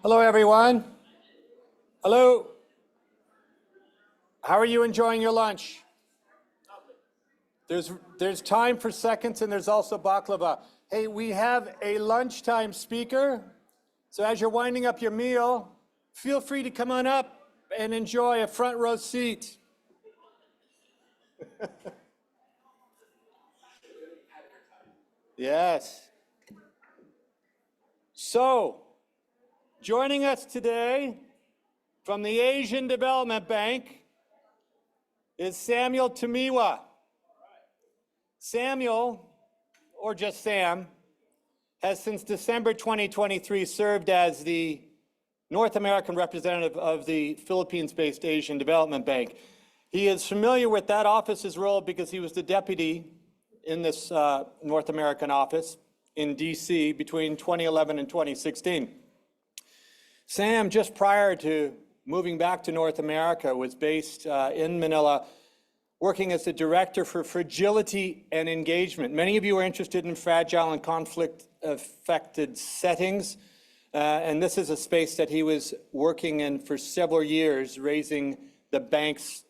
Hello, everyone. Hello. How are you enjoying your lunch? There's time for seconds, and there's also baklava. Hey, we have a lunchtime speaker. So as you're winding up your meal, feel free to come on up and enjoy a front row seat. Yes. So, joining us today from the Asian Development Bank is Samuel Tumiwa. Samuel, or just Sam, has since December 2023 served as the North American representative of the Philippines-based Asian Development Bank. He is familiar with that office's role because he was the deputy in this North American office in DC between 2011 and 2016. Sam, just prior to moving back to North America, was based in Manila, working as the Director for Fragility and Engagement. Many of you are interested in fragile and conflict-affected settings, and this is a space that he was working in for several years, raising the bank's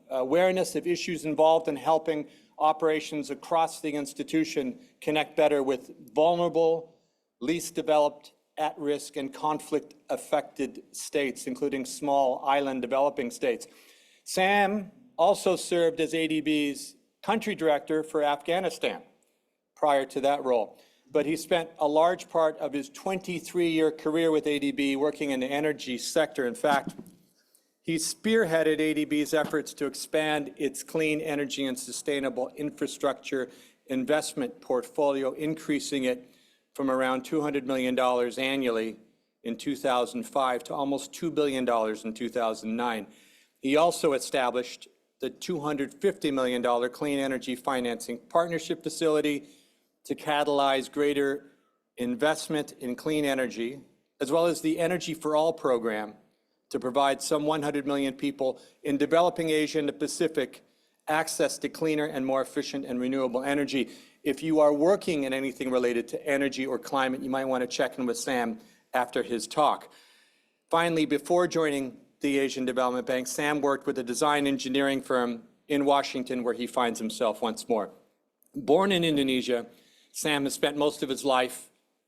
awareness of issues involved in helping operations across the institution connect better with vulnerable, least developed, at-risk, and conflict-affected states, including small island developing states. Sam also served as ADB's country director for Afghanistan prior to that role. But he spent a large part of his 23-year career with ADB working in the energy sector. In fact, he spearheaded ADB's efforts to expand its clean energy and sustainable infrastructure investment portfolio, increasing it from around $200 million annually in 2005 to almost $2 billion in 2009. He also established the $250 million Clean Energy Financing Partnership Facility to catalyze greater investment in clean energy, as well as the Energy for All program to provide some 100 million people in developing Asia and the Pacific access to cleaner and more efficient and renewable energy. If you are working in anything related to energy or climate, you might want to check in with Sam after his talk. Finally, before joining the Asian Development Bank, Sam worked with a design engineering firm in Washington, where he finds himself once more. Born in Indonesia, Sam has spent most of his life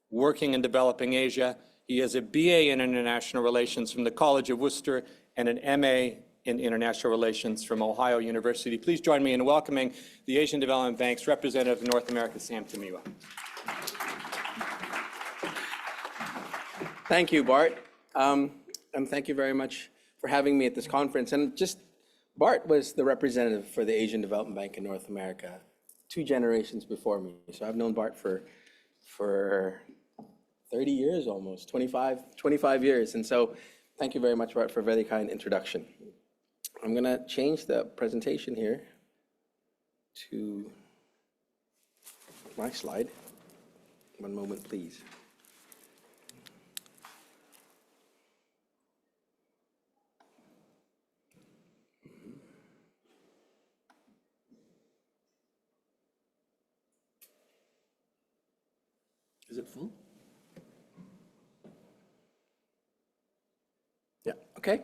working in developing Asia. He has a BA in International Relations from the College of Worcester and an MA in International Relations from Ohio University. Please join me in welcoming the Asian Development Bank's representative of North America, Sam Tumiwa. Thank you, Bart. And thank you very much for having me at this conference. And Bart was the representative for the Asian Development Bank in North America 2 generations before me. So I've known Bart for 30 years almost, 25 years. And so thank you very much, Bart, for a very kind introduction. I'm going to change the presentation here to my slide. One moment, please. Is it full? Yeah, okay.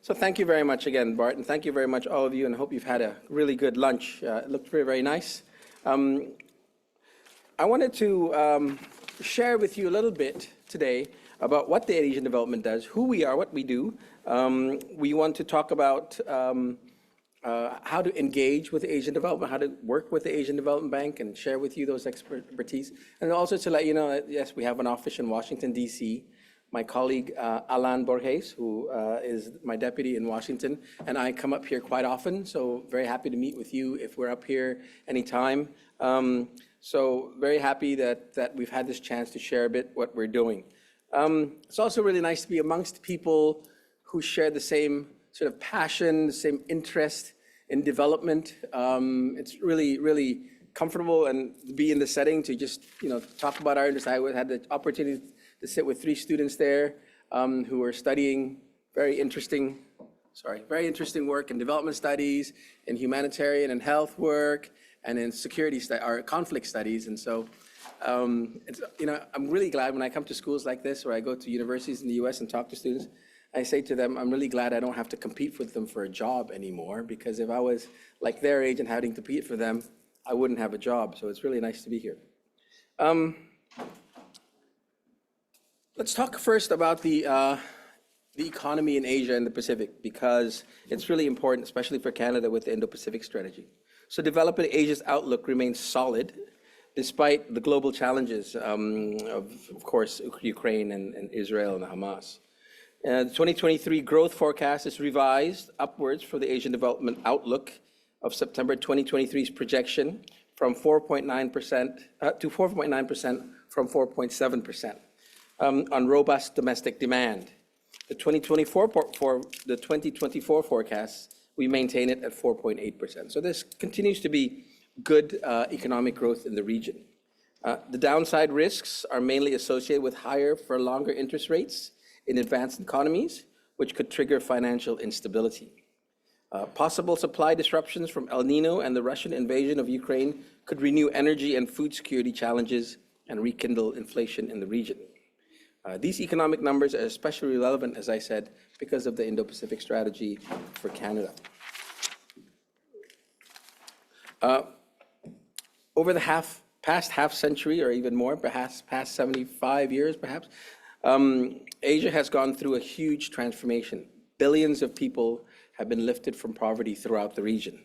So thank you very much again, Bart, and thank you very much, all of you, and I hope you've had a really good lunch. It looked very, very nice. I wanted to share with you a little bit today about what the Asian Development does, who we are, what we do. We want to talk about how to engage with Asian development, how to work with the Asian Development Bank, and share with you those expertise. And also to let you know that, yes, we have an office in Washington, D.C. My colleague, Alan Borges, who is my deputy in Washington, and I come up here quite often, so very happy to meet with you if we're up here anytime. So very happy that we've had this chance to share a bit what we're doing. It's also really nice to be amongst people who share the same sort of passion, the same interest in development. It's really, really comfortable and be in the setting to just, talk about our interest. I had the opportunity to sit with 3 students there who are studying very interesting work in development studies, in humanitarian and health work, and in security or conflict studies. And so I'm really glad when I come to schools like this, or I go to universities in the US and talk to students, I say to them, I'm really glad I don't have to compete with them for a job anymore, because if I was like their age and having to compete for them, I wouldn't have a job. So it's really nice to be here. Let's talk first about the economy in Asia and the Pacific, because it's really important, especially for Canada with the Indo-Pacific strategy. So developing Asia's outlook remains solid, despite the global challenges of course, Ukraine and Israel and Hamas. The 2023 growth forecast is revised upwards for the Asian Development Outlook of September 2023's projection from 4.9% to 4.9% from 4.7% on robust domestic demand. The 2024 forecast, we maintain it at 4.8%. So this continues to be good economic growth in the region. The downside risks are mainly associated with higher for longer interest rates in advanced economies, which could trigger financial instability. Possible supply disruptions from El Nino and the Russian invasion of Ukraine could renew energy and food security challenges and rekindle inflation in the region. These economic numbers are especially relevant, as I said, because of the Indo-Pacific strategy for Canada. Over the past half century, or even more, perhaps past 75 years, perhaps, Asia has gone through a huge transformation. Billions of people have been lifted from poverty throughout the region.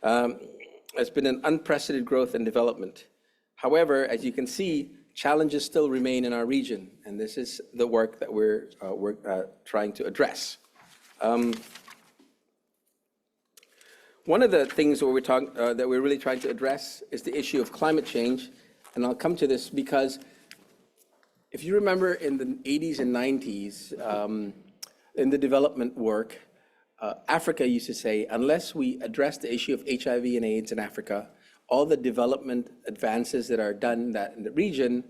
There's been an unprecedented growth and development. However, as you can see, challenges still remain in our region, and this is the work that we're trying to address. One of the things that we're really trying to address is the issue of climate change, and I'll come to this because if you remember in the 80s and 90s, in the development work, Africa used to say, unless we address the issue of HIV and AIDS in Africa, all the development advances that are done in the region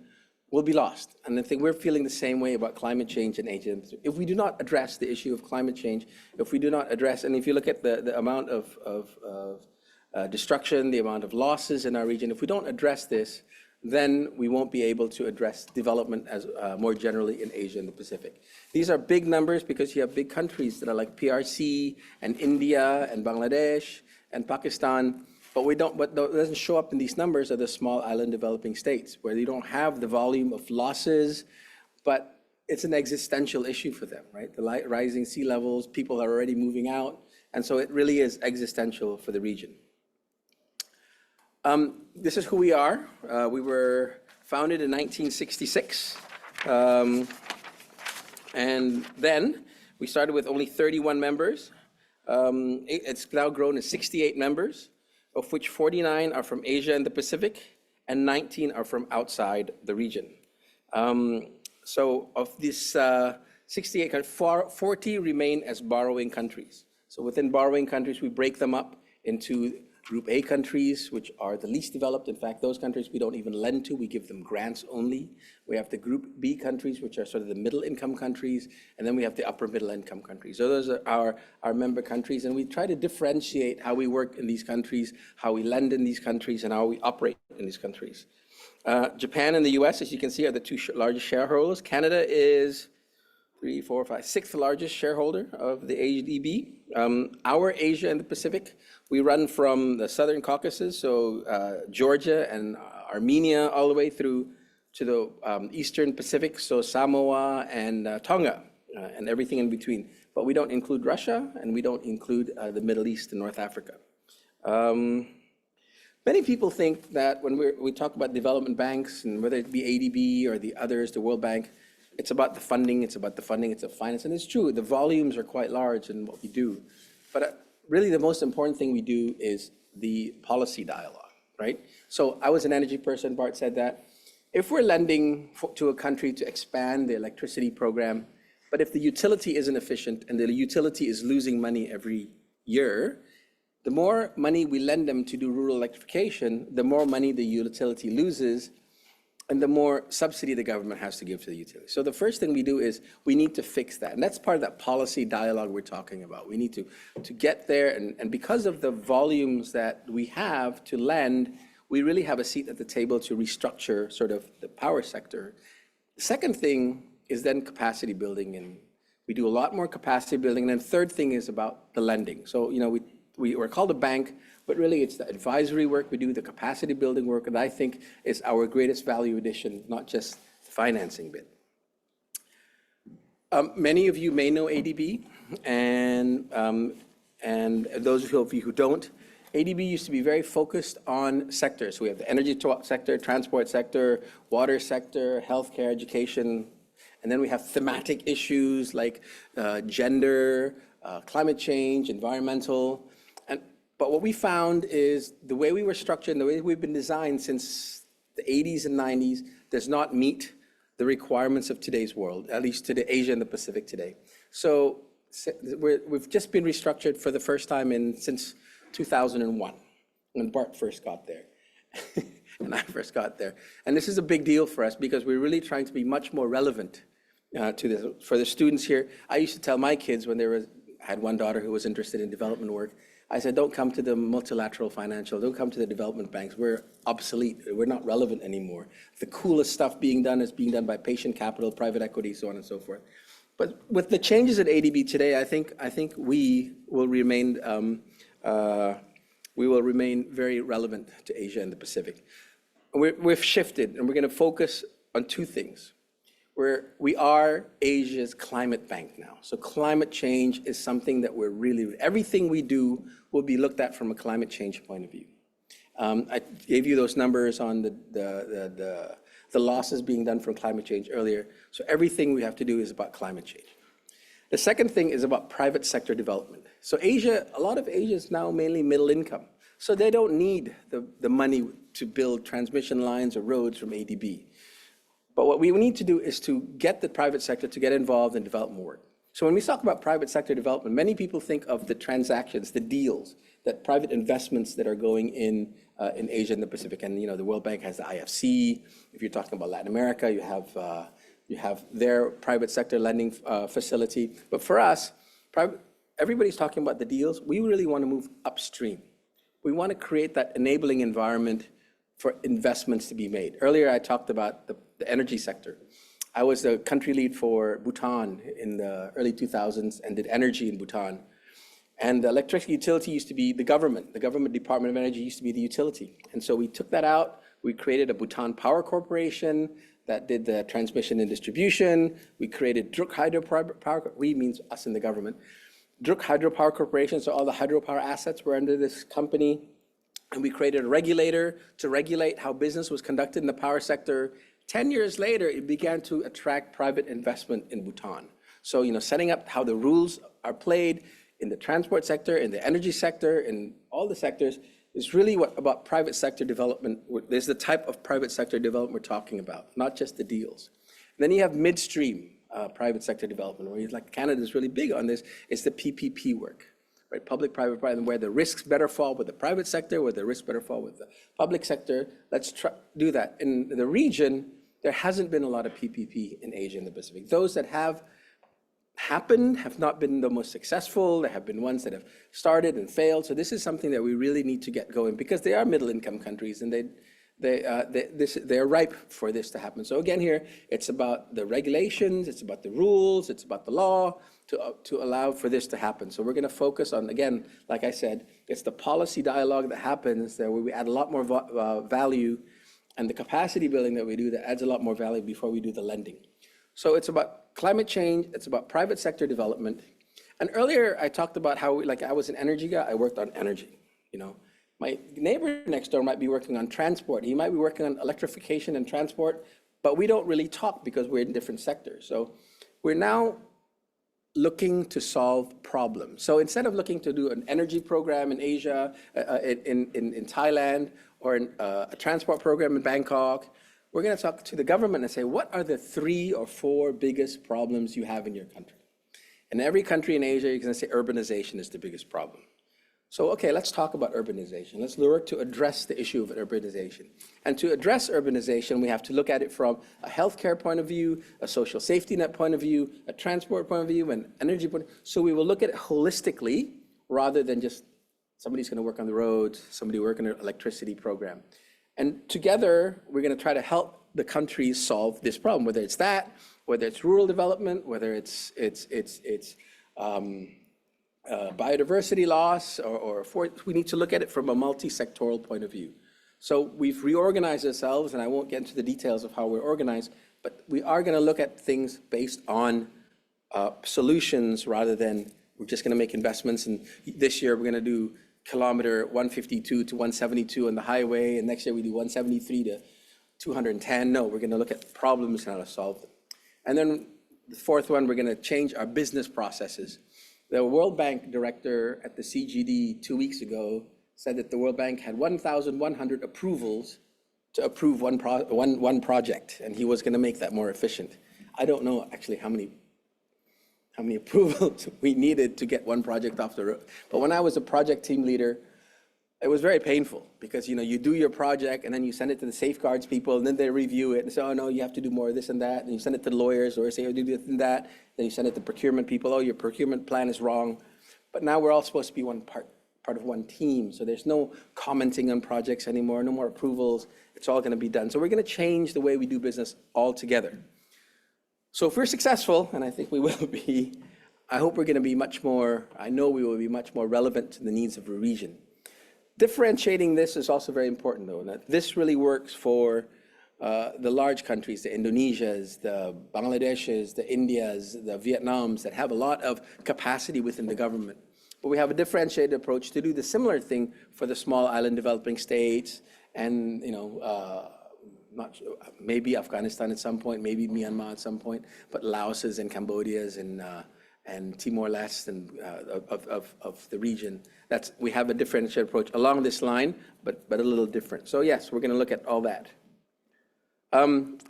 will be lost. And I think we're feeling the same way about climate change in Asia. If we do not address the issue of climate change, if we do not address, and if you look at the amount of destruction, the amount of losses in our region, if we don't address this, then we won't be able to address development as more generally in Asia and the Pacific. These are big numbers because you have big countries that are like PRC and India and Bangladesh and Pakistan. But what doesn't show up in these numbers are the small island developing states, where they don't have the volume of losses, but it's an existential issue for them, right? The rising sea levels, people are already moving out, and so it really is existential for the region. This is who we are. We were founded in 1966, and then we started with only 31 members. It's now grown to 68 members, of which 49 are from Asia and the Pacific, and 19 are from outside the region. So of this 68 countries, 40 remain as borrowing countries. So within borrowing countries, we break them up into Group A countries, which are the least developed. In fact, those countries we don't even lend to, we give them grants only. We have the Group B countries, which are sort of the middle income countries, and then we have the upper middle income countries. So those are our member countries, and we try to differentiate how we work in these countries, how we lend in these countries, and how we operate in these countries. Japan and the US, as you can see, are the two largest shareholders. Canada is 3, 4, 5, 6th largest shareholder of the ADB. Our Asia and the Pacific, we run from the Southern Caucasus, so Georgia and Armenia, all the way through to the Eastern Pacific, so Samoa and Tonga, and everything in between. But we don't include Russia, and we don't include the Middle East and North Africa. Many people think that when we talk about development banks, and whether it be ADB or the others, the World Bank, it's about the funding, it's about finance, and it's true, the volumes are quite large in what we do. But really the most important thing we do is the policy dialogue, right? So I was an energy person, Bart said that. If we're lending to a country to expand the electricity program, but if the utility isn't efficient and the utility is losing money every year, the more money we lend them to do rural electrification, the more money the utility loses, and the more subsidy the government has to give to the utility. So the first thing we do is we need to fix that. And that's part of that policy dialogue we're talking about. We need to get there, and because of the volumes that we have to lend, we really have a seat at the table to restructure sort of the power sector. The second thing is then capacity building, and we do a lot more capacity building. And then third thing is about the lending. So, we're called a bank, but really it's the advisory work we do, the capacity building work, that I think is our greatest value addition, not just the financing bit. Many of you may know ADB, and those of you who don't, ADB used to be very focused on sectors. We have the energy sector, transport sector, water sector, healthcare, education, and then we have thematic issues like gender, climate change, environmental. But what we found is the way we were structured and the way we've been designed since the 80s and 90s does not meet the requirements of today's world, at least to the Asia and the Pacific today. So we've just been restructured for the first time since 2001, when Bart first got there, and I first got there. And this is a big deal for us because we're really trying to be much more relevant to this. For the students here, I used to tell my kids when I had one daughter who was interested in development work, I said, don't come to the multilateral financial, don't come to the development banks. We're obsolete, we're not relevant anymore. The coolest stuff being done is being done by patient capital, private equity, so on and so forth. But with the changes at ADB today, I think we will remain very relevant to Asia and the Pacific. We've shifted, and we're going to focus on two things. We are Asia's climate bank now. So climate change is something that everything we do will be looked at from a climate change point of view. I gave you those numbers on the losses being done from climate change earlier. So everything we have to do is about climate change. The second thing is about private sector development. So a lot of Asia is now mainly middle income. So they don't need the money to build transmission lines or roads from ADB. But what we need to do is to get the private sector to get involved in development work. So when we talk about private sector development, many people think of the transactions, the deals, that private investments that are going in Asia and the Pacific. And the World Bank has the IFC. If you're talking about Latin America, you have their private sector lending facility. But for us, everybody's talking about the deals. We really want to move upstream. We want to create that enabling environment for investments to be made. Earlier, I talked about the energy sector. I was the country lead for Bhutan in the early 2000s and did energy in Bhutan. And the electricity utility used to be the government. The government Department of Energy used to be the utility. And so we took that out. We created a Bhutan Power Corporation that did the transmission and distribution. We created Druk Hydropower, we means us in the government. Druk Hydropower Corporation, so all the hydropower assets were under this company. And we created a regulator to regulate how business was conducted in the power sector. 10 years later, it began to attract private investment in Bhutan. So, setting up how the rules are played in the transport sector, in the energy sector, in all the sectors is really about private sector development. There's the type of private sector development we're talking about, not just the deals. And then you have midstream private sector development, where like Canada's really big on this, is the PPP work. Right, public-private partnership, where the risks better fall with the private sector, where the risks better fall with the public sector. Let's do that. In the region, there hasn't been a lot of PPP in Asia and the Pacific. Those that have happened have not been the most successful. There have been ones that have started and failed. So this is something that we really need to get going because they are middle-income countries and they're ripe for this to happen. So again here, it's about the regulations, it's about the rules, it's about the law, to allow for this to happen. So we're going to focus on, again, like I said, it's the policy dialogue that happens there where we add a lot more value, and the capacity building that we do that adds a lot more value before we do the lending. So it's about climate change, it's about private sector development. And earlier I talked about how I was an energy guy, I worked on energy. My neighbor next door might be working on transport. He might be working on electrification and transport, but we don't really talk because we're in different sectors. So we're now looking to solve problems. So instead of looking to do an energy program in Asia, in Thailand, or a transport program in Bangkok, we're going to talk to the government and say, what are the 3 or 4 biggest problems you have in your country? In every country in Asia, you're going to say urbanization is the biggest problem. So, okay, let's talk about urbanization. Let's work to address the issue of urbanization. And to address urbanization, we have to look at it from a healthcare point of view, a social safety net point of view, a transport point of view, and energy point of view. So we will look at it holistically rather than just somebody's going to work on the roads, somebody working on an electricity program. And together, we're going to try to help the countries solve this problem, whether it's that, whether it's rural development, whether it's biodiversity loss, we need to look at it from a multi-sectoral point of view. So we've reorganized ourselves, and I won't get into the details of how we're organized, but we are going to look at things based on solutions rather than we're just going to make investments. And this year, we're going to do kilometer 152 to 172 on the highway, and next year we do 173 to 210. No, we're going to look at problems and how to solve them. And then the fourth one, we're going to change our business processes. The World Bank director at the CGD 2 weeks ago said that the World Bank had 1,100 approvals to approve one project, and he was going to make that more efficient. I don't know actually how many approvals we needed to get one project off the road. But when I was a project team leader, it was very painful because you do your project and then you send it to the safeguards people and then they review it and say, oh no, you have to do more of this and that. And you send it to the lawyers or say, oh, do this and that. Then you send it to procurement people, oh, your procurement plan is wrong. But now we're all supposed to be one part of one team. So there's no commenting on projects anymore, no more approvals. It's all going to be done. So we're going to change the way we do business altogether. So if we're successful, and I think we will be, I hope we're going to be I know we will be much more relevant to the needs of a region. Differentiating this is also very important, though. That this really works for the large countries, the Indonesias, the Bangladeshs, the Indias, the Vietnams, that have a lot of capacity within the government. But we have a differentiated approach to do the similar thing for the small island developing states and, maybe Afghanistan at some point, maybe Myanmar at some point, but Laos's and Cambodia's and Timor-Leste and of the region. We have a differentiated approach along this line, but a little different. So yes, we're going to look at all that.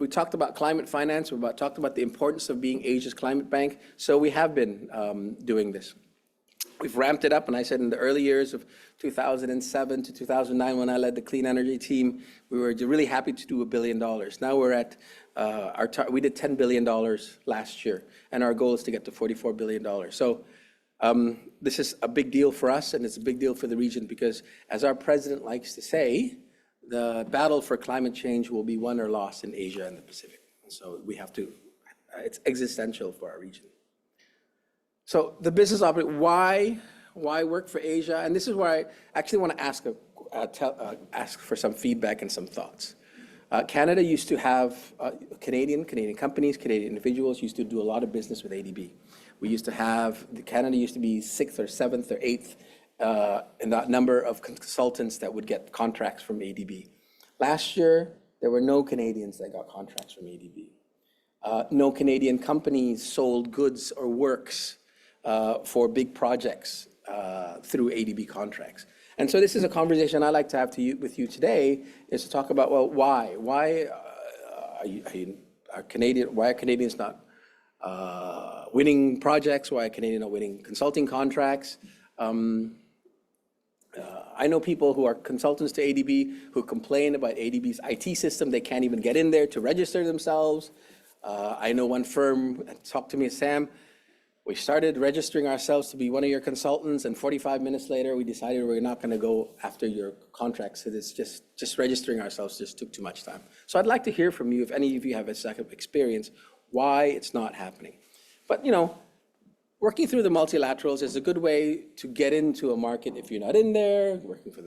We talked about climate finance. We talked about the importance of being Asia's climate bank. So we have been doing this. We've ramped it up, and I said in the early years of 2007 to 2009, when I led the clean energy team, we were really happy to do $1 billion. Now we're at we did $10 billion last year, and our goal is to get to $44 billion. So this is a big deal for us, and it's a big deal for the region because, as our president likes to say, the battle for climate change will be won or lost in Asia and the Pacific. And so we have to, it's existential for our region. So the business opportunity, why work for Asia? And this is where I actually want to ask for some feedback and some thoughts. Canada used to have Canadian companies, Canadian individuals used to do a lot of business with ADB. We used to have, Canada used to be 6th or 7th or 8th in that number of consultants that would get contracts from ADB. Last year, there were no Canadians that got contracts from ADB. No Canadian companies sold goods or works for big projects through ADB contracts. And so this is a conversation I'd like to have with you today, is to talk about, well, why? Why are Canadians not winning projects? Why are Canadians not winning consulting contracts? I know people who are consultants to ADB who complain about ADB's IT system. They can't even get in there to register themselves. I know one firm that talked to me, Sam, we started registering ourselves to be one of your consultants, and 45 minutes later, we decided we're not going to go after your contracts. So it's just registering ourselves just took too much time. So I'd like to hear from you, if any of you have a second experience, why it's not happening. But, working through the multilaterals is a good way to get into a market if you're not in there, working for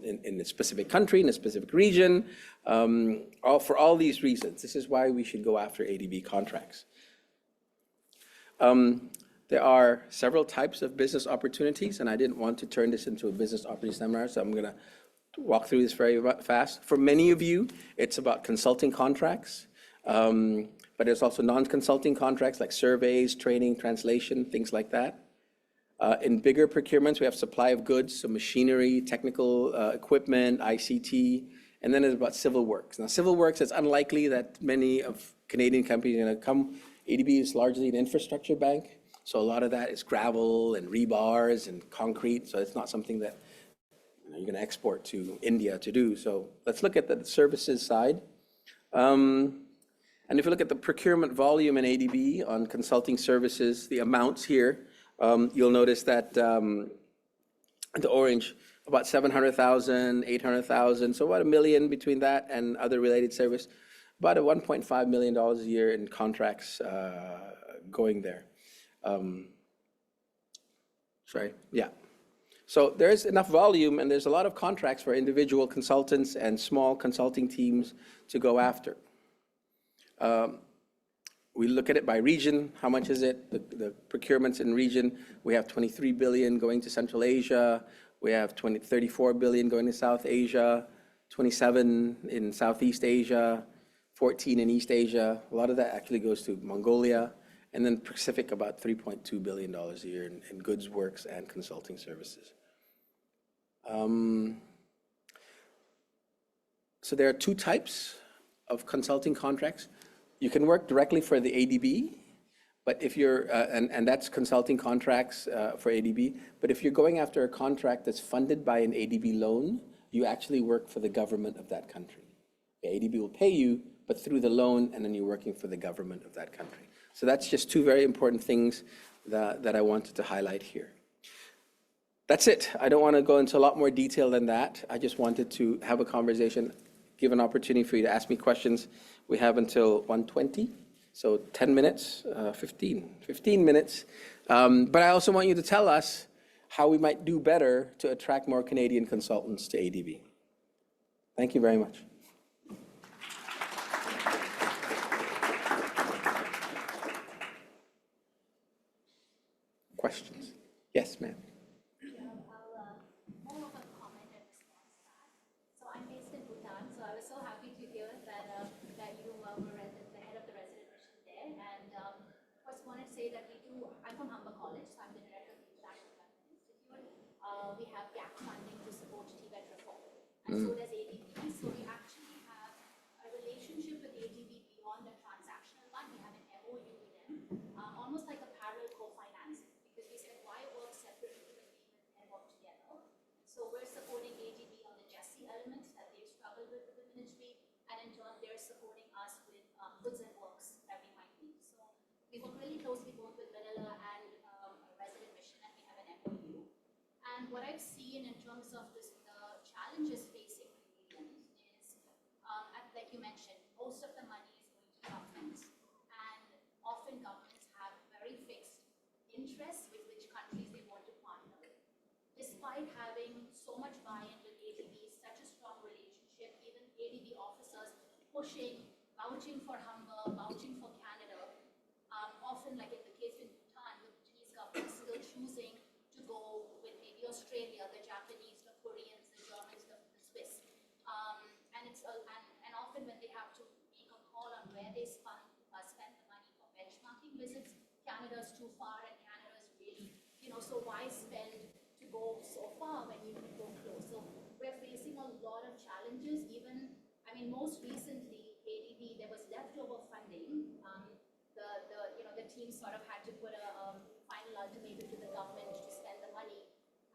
in a specific country, in a specific region, for all these reasons. This is why we should go after ADB contracts. There are several types of business opportunities, and I didn't want to turn this into a business opportunity seminar, so I'm going to walk through this very fast. For many of you, it's about consulting contracts, but there's also non-consulting contracts like surveys, training, translation, things like that. In bigger procurements, we have supply of goods, so machinery, technical equipment, ICT, and then it's about civil works. Now, civil works, it's unlikely that many of Canadian companies are going to come. ADB is largely an infrastructure bank, so a lot of that is gravel and rebars and concrete, so it's not something that you're going to export to India to do. So let's look at the services side. And if you look at the procurement volume in ADB on consulting services, the amounts here, you'll notice that the orange, about 700,000, 800,000, so about $1 million between that and other related service, about a $1.5 million a year in contracts going there. Sorry, yeah. So there's enough volume and there's a lot of contracts for individual consultants and small consulting teams to go after. We look at it by region. How much is it? The procurements in region, we have 23 billion going to Central Asia. We have 34 billion going to South Asia, 27 in Southeast Asia, 14 in East Asia. A lot of that actually goes to Mongolia. And then Pacific, about $3.2 billion a year in goods, works, and consulting services. So there are two types of consulting contracts. You can work directly for the ADB, but if you're, and that's consulting contracts for ADB, but if you're going after a contract that's funded by an ADB loan, you actually work for the government of that country. The ADB will pay you, but through the loan, and then you're working for the government of that country. So that's just two very important things that I wanted to highlight here. That's it. I don't want to go into a lot more detail than that. I just wanted to have a conversation, give an opportunity for you to ask me questions. We have until 1:20, so 10 minutes, 15 minutes. But I also want you to tell us how we might do better to attract more Canadian consultants to ADB. Thank you very much. Questions? Yes, ma'am. More of a comment and response to that. So I'm based in Bhutan, so I was so happy to hear that you were the head of the resident mission there. And first wanted to say that I'm from Humber College, so I'm the director of the International Development Institute. We have gap funding to support Tibet reform. And so does ADB. So we actually have a relationship with ADB beyond the transactional one. We have an MOU with them, almost like a parallel co-financing. Because we said, why work separately when we can work together? So we're supporting ADB on the GESI elements that they've struggled with the ministry, and in turn, they're supporting us with goods and works that we might need. So we work really closely both with Manila and resident mission, and we have an MOU. And what I've seen in terms of the challenges facing Canadians is, like you mentioned, most of the money is going to governments, and often governments have very fixed interests with which countries they want to partner with. Despite having so much buy-in with ADB, such a strong relationship, even ADB officers pushing, vouching for Humber, vouching for Canada, often like in the case in Bhutan, with Bhutanese government still choosing to go with maybe Australia, the Japanese, the Koreans, the Germans, the Swiss. And often when they have to make a call on where they spend the money for benchmarking visits, Canada's too far and Canada's really, so why spend to go so far when you can go close? So we're facing a lot of challenges. Even, most recently, ADB, there was leftover funding. The team sort of had to put a final ultimatum to the government to spend the money.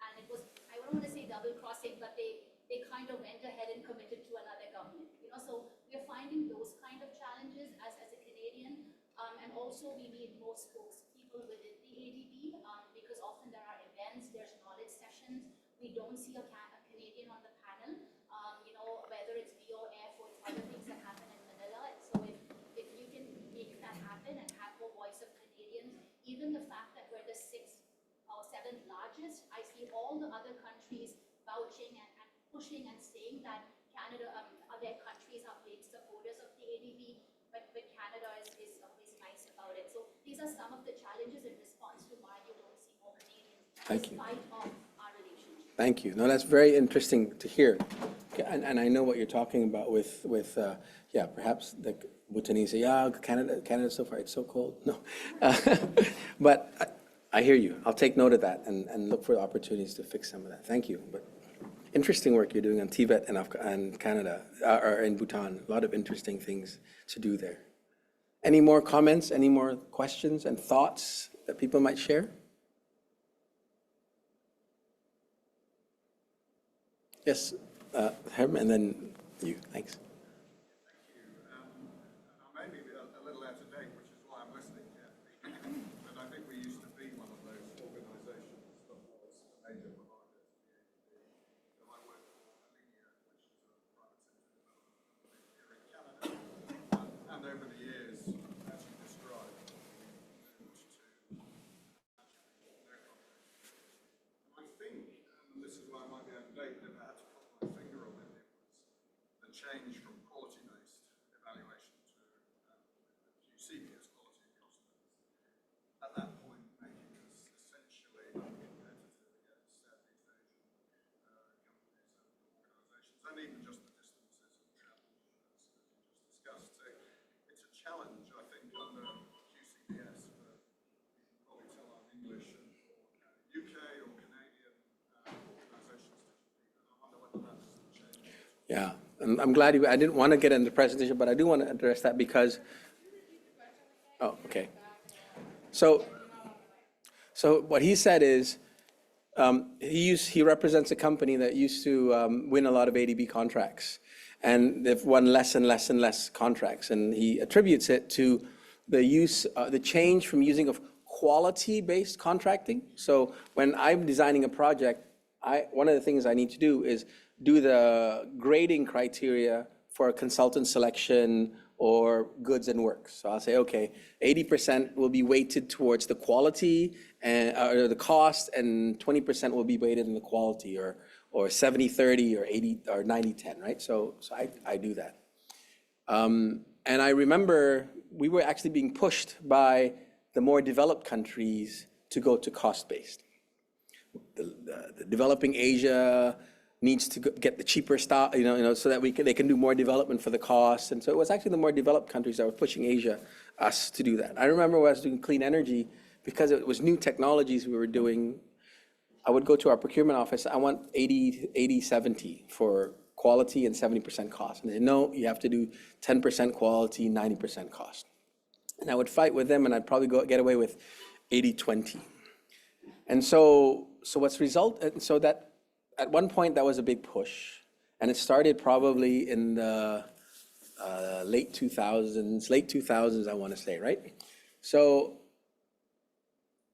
And it was, I don't want to say double crossing, but they kind of went ahead and committed to another government. So we're finding those kind of challenges as a Canadian. And also we need more spokespeople within the ADB because often there are events, there's knowledge sessions. We don't see a Canadian on the panel, whether it's VOF or it's other things that happen in Manila. And so if you can make that happen and have more voice of Canadians, even the fact that we're the 6th or 7th largest, I see all the other countries vouching and pushing and saying that Canada, their countries are big supporters of the ADB, but Canada is always nice about it. So these are some of the challenges in response to why you don't see more Canadians despite of our relationship. Thank you. No, that's very interesting to hear. And I know what you're talking about with perhaps the Bhutanese say, Canada so far, it's so cold. No. But I hear you. I'll take note of that and look for opportunities to fix some of that. Thank you. But interesting work you're doing on Tibet and Canada, or in Bhutan. A lot of interesting things to do there. Any more comments, any more questions and thoughts that people might share? Yes, Herm, and then you. Thanks. Thank you. I may be a little out of date, which is why I'm listening carefully. But I think we used to be one of those organisations that was a major provider to the ADB And I'm glad I didn't want to get into the presentation, but I do want to address that because, oh, okay. So what he said is, he represents a company that used to win a lot of ADB contracts, and they've won less and less and less contracts. And he attributes it to the change from using of quality-based contracting. So when I'm designing a project, one of the things I need to do is do the grading criteria for a consultant selection or goods and works. So I'll say, okay, 80% will be weighted towards the quality or the cost, and 20% will be weighted in the quality, or 70-30 or 80 or 90-10, right? So I do that. And I remember we were actually being pushed by the more developed countries to go to cost-based. The developing Asia needs to get the cheaper stuff, so that they can do more development for the cost. And so it was actually the more developed countries that were pushing us to do that. I remember when I was doing clean energy, because it was new technologies we were doing, I would go to our procurement office. I want 80-70 for quality and 70% cost. And they said, no, you have to do 10% quality, 90% cost. And I would fight with them, and I'd probably get away with 80-20. And so that at one point that was a big push, and it started probably in the late 2000s, I want to say, right? So,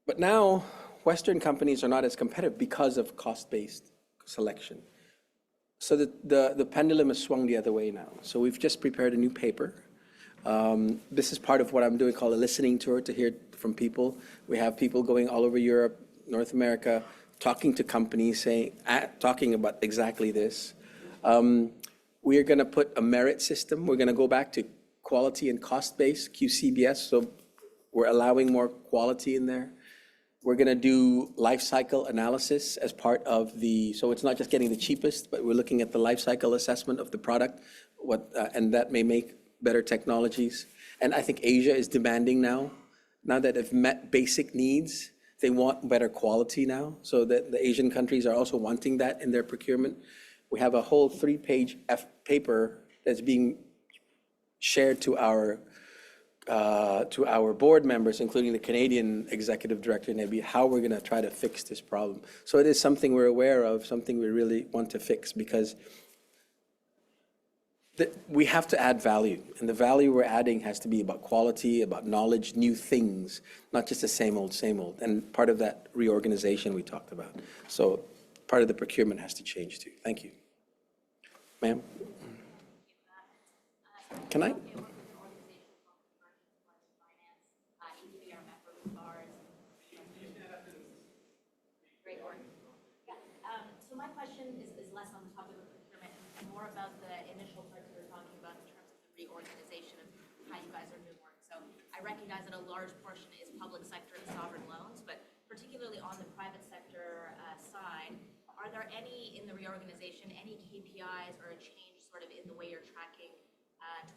but now Western companies are not as competitive because of cost-based selection. So the pendulum has swung the other way now. So we've just prepared a new paper. This is part of what I'm doing called a listening tour, to hear from people. We have people going all over Europe, North America, talking to companies, talking about exactly this. We are going to put a merit system. We're going to go back to quality and cost-based, QCBS, so we're allowing more quality in there. We're going to do life cycle analysis as part of so it's not just getting the cheapest, but we're looking at the life cycle assessment of the product, and that may make better technologies. And I think Asia is demanding now that they've met basic needs, they want better quality now, so that the Asian countries are also wanting that in their procurement. We have a whole 3-page paper that's being shared to our board members, including the Canadian executive director, and how we're going to try to fix this problem. So it is something we're aware of, something we really want to fix, because we have to add value, and the value we're adding has to be about quality, about knowledge, new things, not just the same old, and part of that reorganization we talked about. So part of the procurement has to change too. Thank you. Ma'am? Can I? So my question is less on the topic of procurement and more about the initial part you were talking about in terms of the reorganization of how you guys are doing work. So I recognize that a large portion is public sector and sovereign loans, but particularly on the private sector side, are there any in the reorganization, any KPIs or a change sort of in the way you're tracking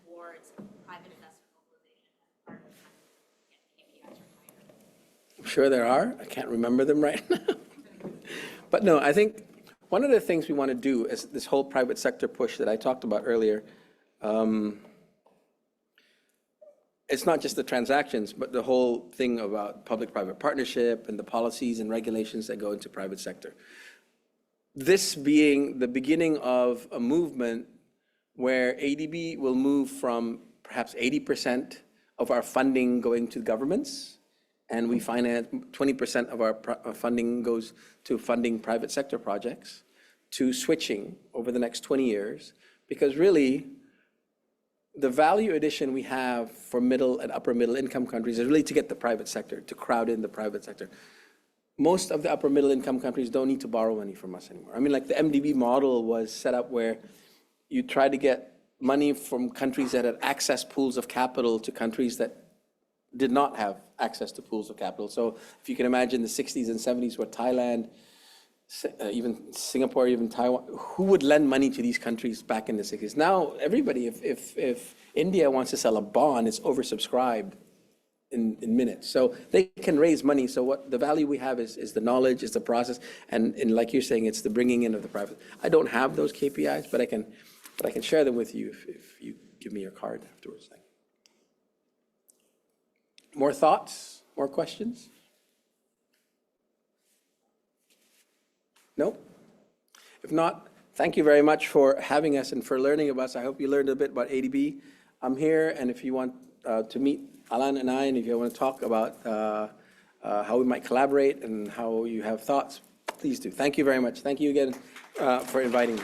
towards private investment mobilization as part of KPIs are higher? I'm sure there are. I can't remember them right now. But no, I think one of the things we want to do is this whole private sector push that I talked about earlier. It's not just the transactions, but the whole thing about public-private partnership and the policies and regulations that go into private sector. This being the beginning of a movement where ADB will move from perhaps 80% of our funding going to governments, and we finance 20% of our funding goes to funding private sector projects, to switching over the next 20 years, because really the value addition we have for middle and upper middle income countries is really to get the private sector, to crowd in the private sector. Most of the upper middle income countries don't need to borrow money from us anymore. I mean, like the MDB model was set up where you try to get money from countries that had access pools of capital to countries that did not have access to pools of capital. So if you can imagine the 60s and 70s where Thailand, even Singapore, even Taiwan, who would lend money to these countries back in the 60s? Now, everybody, if India wants to sell a bond, it's oversubscribed in minutes. So they can raise money. So what the value we have is the knowledge, is the process, and like you're saying, it's the bringing in of the private. I don't have those KPIs, but I can but I can share them with you if you give me your card afterwards. More thoughts? More questions? No? If not, thank you very much for having us and for learning about us. I hope you learned a bit about ADB. I'm here, and if you want to meet Alan and I, and if you want to talk about how we might collaborate and how you have thoughts, please do. Thank you very much. Thank you again for inviting me.